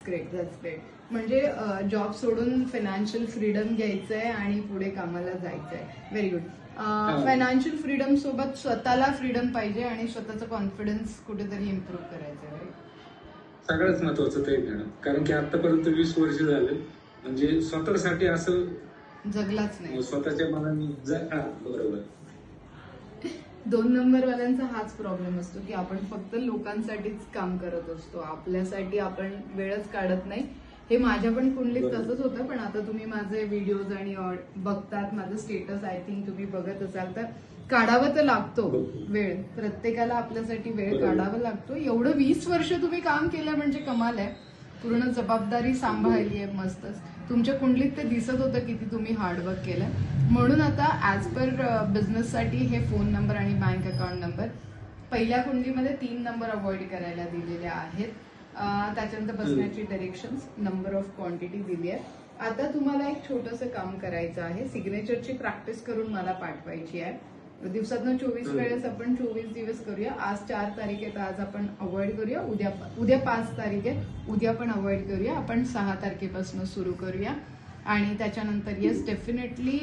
Great. म्हणजे job सोडून financial freedom घ्यायचंय आणि पुढे कामाला जायचंय. Very good. फायनान्शियल फ्रीडम सोबत स्वतःला फ्रीडम पाहिजे आणि स्वतःचा कॉन्फिडन्स कुठेतरी इम्प्रूव्ह करायचा आहे. सगळ्यात महत्वाचं ते मॅडम, कारण की आतापर्यंत 20 वर्ष झाले म्हणजे स्वतःसाठी असं जगलाच नाही. स्वतःच्या मनाने बरोबर. 2 नंबरवाल्यांचा हाच प्रॉब्लेम असतो की आपण फक्त लोकांसाठीच काम करत असतो, आपल्यासाठी आपण वेळच काढत नाही. हे माझ्या पण कुंडलीत तसंच होतं, पण आता तुम्ही माझे व्हिडिओज आणि बघतात, माझं स्टेटस आय थिंक तुम्ही बघत असाल तर काढावा तर लागतो वेळ. प्रत्येकाला आपल्यासाठी वेळ काढावा लागतो. एवढं 20 वर्ष तुम्ही काम केलं म्हणजे कमाल आहे. पूर्ण जबाबदारी सांभाळली आहे. मस्तच. तुमच्या कुंडलीत ते दिसत होतं किती तुम्ही हार्डवर्क केलं. म्हणून आता ऍज पर बिझनेससाठी हे फोन नंबर आणि बँक अकाउंट नंबर. पहिल्या कुंडलीमध्ये 3 नंबर अवॉइड करायला दिलेले आहेत. त्याच्यानंतर बसण्याची डायरेक्शन्स, नंबर ऑफ क्वांटिटी दिली आहे. आता तुम्हाला एक छोटंसं काम करायचं आहे. सिग्नेचरची प्रॅक्टिस करून मला पाठवायची आहे. दिवसातनं 24 वेळेस आपण 24 दिवस करूया. आज 4 तारीख आहे तर आज आपण अवॉइड करूया. उद्या 5 तारीख आहे, उद्या पण अवॉइड करूया. आपण 6 तारखेपासून सुरू करूया. आणि त्याच्यानंतर येस डेफिनेटली